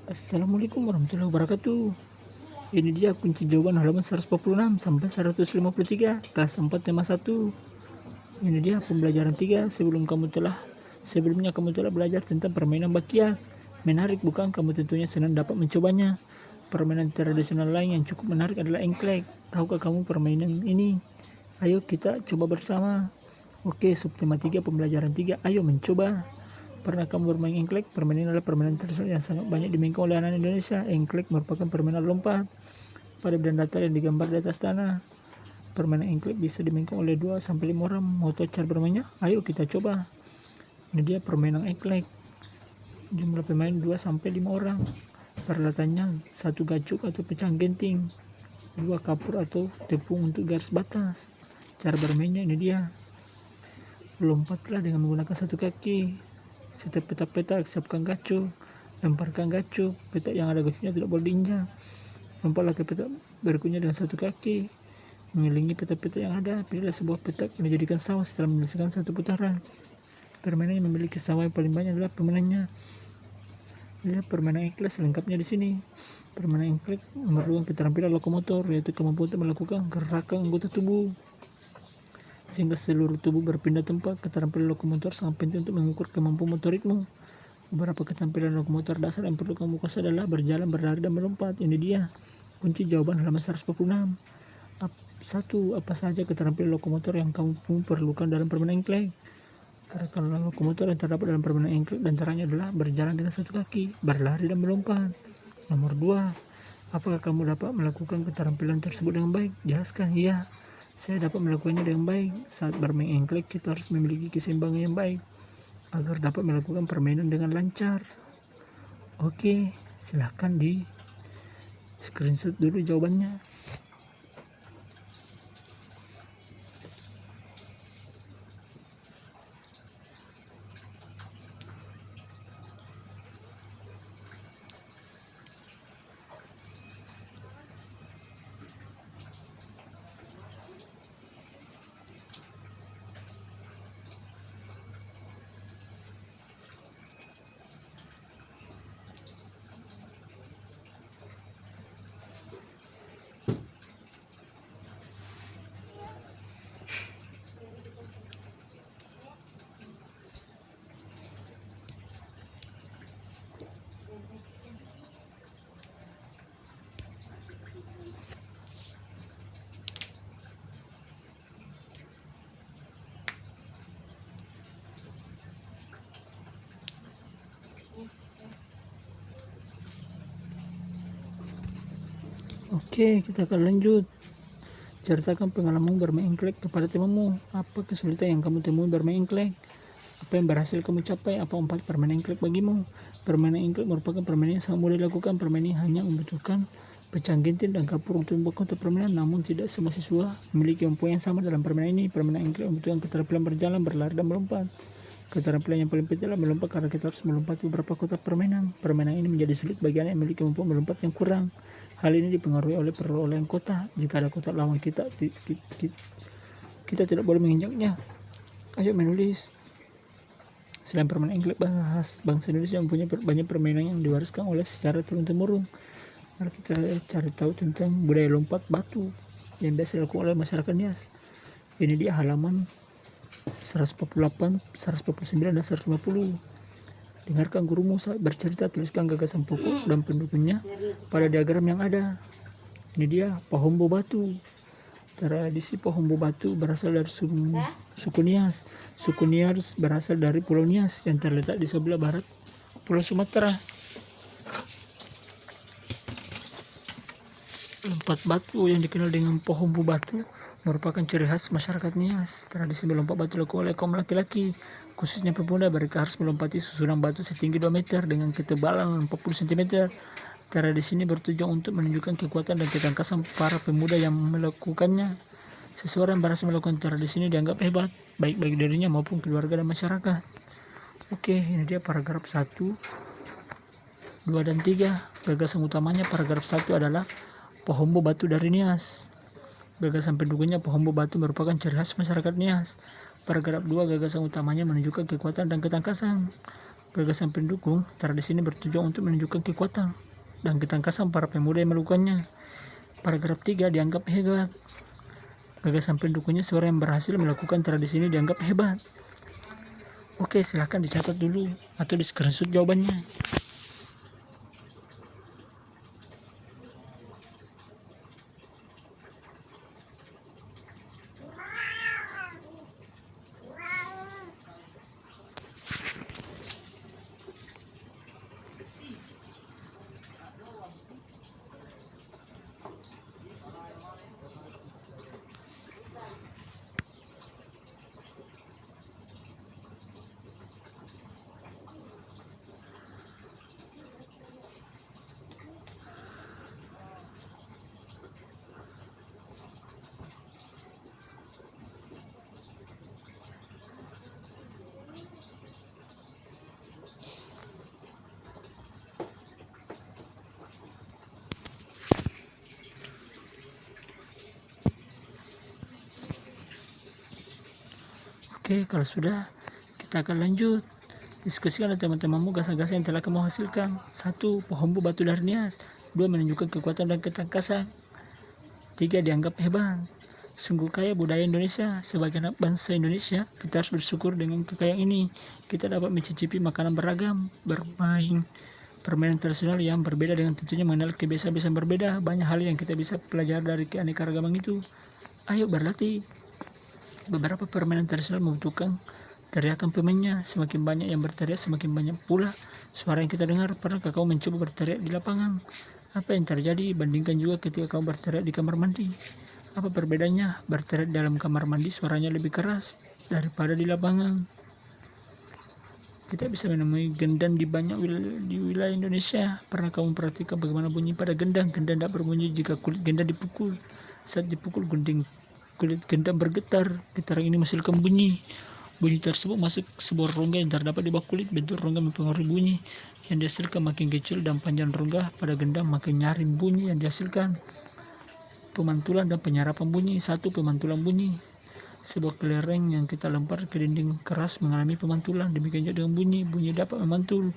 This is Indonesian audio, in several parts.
Assalamualaikum warahmatullahi wabarakatuh. Ini dia kunci jawaban halaman 146 sampai 153 kelas 4 tema 1. Ini dia pembelajaran 3. Sebelumnya kamu telah belajar tentang permainan bakiak. Menarik bukan? Kamu tentunya senang dapat mencobanya. Permainan tradisional lain yang cukup menarik adalah engklek. Tahukah kamu permainan ini? Ayo kita coba bersama. Oke, subtema 3 pembelajaran 3. Ayo mencoba. Pernah kamu bermain engklek? Permainan ini adalah permainan tradisional yang sangat banyak dimainkan oleh anak Indonesia. Engklek merupakan permainan lompat pada bidang datar yang digambar di atas tanah. Permainan engklek bisa dimainkan oleh 2-5 orang. Mau tahu cara bermainnya? Ayo kita coba. Ini dia permainan engklek. Jumlah pemain 2-5 orang. Peralatannya 1 gacuk atau pecahan genting, 2 kapur atau tepung untuk garis batas. Cara bermainnya ini dia. Lompatlah dengan menggunakan 1 kaki. Setiap petak-petak siapkan gacuk, lemparkan gacuk. Petak yang ada gacuknya tidak boleh diinjak. Lompatlah ke petak berikutnya dengan 1 kaki. Mengelilingi petak-petak yang ada, pilihlah sebuah petak yang dijadikan sawah setelah menyelesaikan 1 putaran. Permainan yang memiliki sawah yang paling banyak adalah permainannya. Lihat permainan engklek selengkapnya di sini. Permainan engklek memerlukan keterampilan lokomotor, yaitu kemampuan untuk melakukan gerakan anggota tubuh sehingga seluruh tubuh berpindah tempat. Keterampilan lokomotor sangat penting untuk mengukur kemampuan motorikmu. Beberapa keterampilan lokomotor dasar yang perlu kamu kuasai adalah berjalan, berlari, dan melompat. Ini dia kunci jawaban halaman 146. 1. Apa saja keterampilan lokomotor yang kamu perlukan dalam permainan engklek? Keterampilan lokomotor yang terdapat dalam permainan engklek diantaranya adalah berjalan dengan 1 kaki, berlari, dan melompat. Nomor 2. Apakah kamu dapat melakukan keterampilan tersebut dengan baik? Jelaskan. Iya, saya dapat melakukannya dengan baik. Saat bermain engklek, kita harus memiliki keseimbangan yang baik agar dapat melakukan permainan dengan lancar. Oke, silahkan di screenshot dulu jawabannya. Oke, kita akan lanjut. Ceritakan pengalaman bermain engklek kepada temanmu. Apa kesulitan yang kamu temui bermain engklek? Apa yang berhasil kamu capai? Apa 4 permainan engklek bagimu? Permainan engklek merupakan permainan yang sangat mudah dilakukan. Permainan ini hanya membutuhkan pecahan genting dan kapur untuk membuat kontur permainan. Namun tidak semua siswa memiliki kemampuan yang sama dalam permainan ini. Permainan engklek membutuhkan keterampilan berjalan, berlari, dan melompat. Keterampilan yang paling penting adalah melompat karena kita harus melompat beberapa kotak permainan. Permainan ini menjadi sulit bagi anak yang memiliki kemampuan melompat yang kurang. Hal ini dipengaruhi oleh perolehan kotak. Jika ada kotak lawan kita tidak boleh menginjaknya. Ayo menulis. Selain permainan engklek, bangsa Indonesia mempunyai banyak permainan yang diwariskan oleh secara turun-temurun. Mari kita cari tahu tentang budaya lompat batu yang biasa dilakukan oleh masyarakat Nias. Ini dia halaman 148, 149, dan 150. Dengarkan gurumu saat bercerita, tuliskan gagasan pokok dan pendukungnya pada diagram yang ada. Ini dia Pohombo Batu. Tradisi Pohombo Batu berasal dari suku Nias. Suku Nias berasal dari Pulau Nias yang terletak di sebelah barat Pulau Sumatera. Lompat batu yang dikenal dengan Pohombo Batu merupakan ciri khas masyarakat Nias. Tradisi melompat batu dilakukan oleh kaum laki-laki, khususnya pemuda. Mereka harus melompati susunan batu setinggi 2 meter dengan ketebalan 40 cm. Tradisi ini bertujuan untuk menunjukkan kekuatan dan ketangkasan para pemuda yang melakukannya. Seseorang yang berhasil melakukan tradisi ini dianggap hebat, baik bagi dirinya maupun keluarga dan masyarakat. Oke, ini dia paragraf 1, 2, dan 3. Gagasan utamanya paragraf 1 adalah Pohombo Batu dari Nias. Gagasan pendukungnya Pohombo Batu merupakan ciri khas masyarakat Nias. Paragraf 2, gagasan utamanya menunjukkan kekuatan dan ketangkasan. Gagasan pendukung tradisi ini bertujuan untuk menunjukkan kekuatan dan ketangkasan para pemuda yang melakukannya. Paragraf 3 dianggap hebat. Gagasan pendukungnya suara yang berhasil melakukan tradisi ini dianggap hebat. Oke, silahkan dicatat dulu atau di screenshot jawabannya. Oke, kalau sudah, kita akan lanjut. Diskusikan dengan teman-temanmu gagasan-gagasan yang telah kamu hasilkan. 1. Pohon batu dari Nias. 2. Menunjukkan kekuatan dan ketangkasan. 3. Dianggap hebat. Sungguh kaya budaya Indonesia. Sebagai anak bangsa Indonesia, kita harus bersyukur dengan kekayaan ini. Kita dapat mencicipi makanan beragam, bermain permainan tradisional yang berbeda dengan tentunya mengenal kebiasaan-kebiasaan berbeda. Banyak hal yang kita bisa pelajari dari keanekaragaman itu. Ayo berlatih. Beberapa permainan tradisional membutuhkan teriakan pemainnya. Semakin banyak yang berteriak, semakin banyak pula suara yang kita dengar. Pernahkah kamu mencoba berteriak di lapangan? Apa yang terjadi? Bandingkan juga ketika kamu berteriak di kamar mandi. Apa perbedaannya? Berteriak di dalam kamar mandi suaranya lebih keras daripada di lapangan. Kita bisa menemui gendang di banyak wilayah Indonesia. Pernah kamu perhatikan bagaimana bunyi pada gendang? Gendang tidak berbunyi jika kulit gendang dipukul. Saat dipukul, kulit gendang bergetar. Getaran ini menghasilkan bunyi. Bunyi tersebut masuk sebuah rongga yang terdapat di bawah kulit. Bentuk rongga mempengaruhi bunyi yang dihasilkan. Makin kecil dan panjang rongga pada gendang, makin nyaring bunyi yang dihasilkan. Pemantulan dan penyerapan bunyi. 1. Pemantulan bunyi. Sebuah kelereng yang kita lempar ke dinding keras mengalami pemantulan. Demikian juga dengan bunyi. Bunyi dapat memantul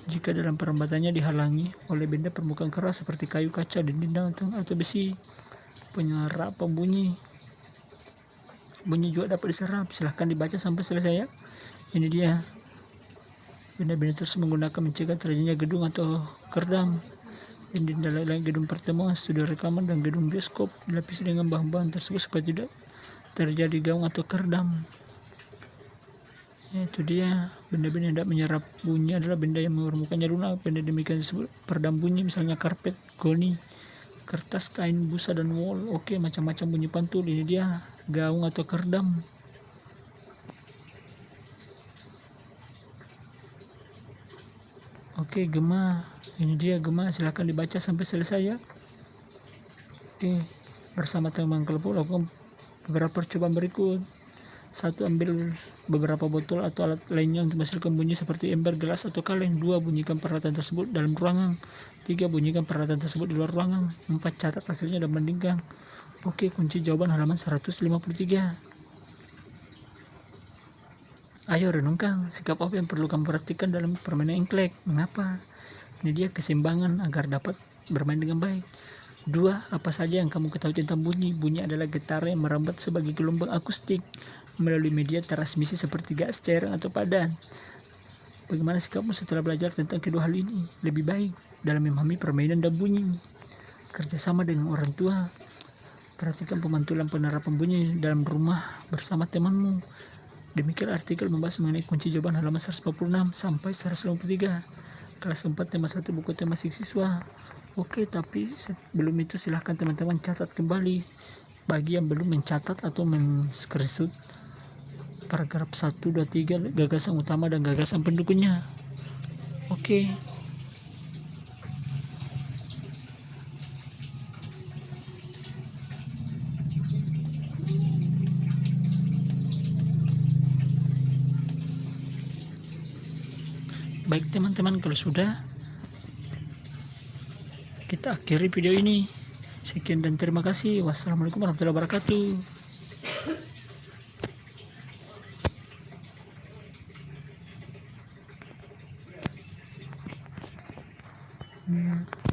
jika dalam perambatannya dihalangi oleh benda permukaan keras seperti kayu, kaca, dinding, atau besi. Penyerapan bunyi. Bunyi juga dapat diserap. Silahkan dibaca sampai selesai ya. Ini dia. Benda-benda tersebut menggunakan mencegah terjadinya gedung atau kerdam. Dinding dalam gedung pertemuan, studio rekaman, dan gedung bioskop dilapisi dengan bahan-bahan tersebut supaya tidak terjadi gaung atau kerdam. Ya, itu dia. Benda-benda yang tidak menyerap bunyi adalah benda yang permukaannya lunak. Benda demikian disebut peredam bunyi, misalnya karpet, goni, kertas, kain, busa, dan wol. Oke, macam-macam bunyi pantul. Ini dia gaung atau kerdam. Oke, gema. Ini dia gema. Silahkan dibaca sampai selesai ya. Oke, bersama teman kelompok lakukan beberapa percobaan berikut. 1. Ambil beberapa botol atau alat lainnya untuk menghasilkan bunyi seperti ember, gelas, atau kaleng. 2. Bunyikan peralatan tersebut dalam ruangan. 3. Bunyikan peralatan tersebut di luar ruangan. 4. Catat hasilnya dan bandingkan. Oke, kunci jawaban halaman 153. Ayo renungkan, sikap apa yang perlu kamu perhatikan dalam permainan engklek? Mengapa? Ini dia keseimbangan agar dapat bermain dengan baik. 2. Apa saja yang kamu ketahui tentang bunyi? Bunyi adalah getaran yang merambat sebagai gelombang akustik melalui media transmisi seperti gas, cairan, atau padan. Bagaimana sikapmu setelah belajar tentang kedua hal ini? Lebih baik dalam memahami permainan dan bunyi. Kerjasama dengan orang tua. Perhatikan pemantulan penerapan bunyi dalam rumah bersama temanmu. Demikian artikel membahas mengenai kunci jawaban halaman 146 sampai 153. Kelas 4 tema 1 buku tema siswa. Oke, tapi sebelum itu silahkan teman-teman catat kembali. Bagi yang belum mencatat atau men-screenshot paragraf 1, 2, 3 gagasan utama dan gagasan pendukungnya. Oke. Baik teman-teman, kalau sudah, kita akhiri video ini. Sekian dan terima kasih. Wassalamualaikum warahmatullahi wabarakatuh. Ya.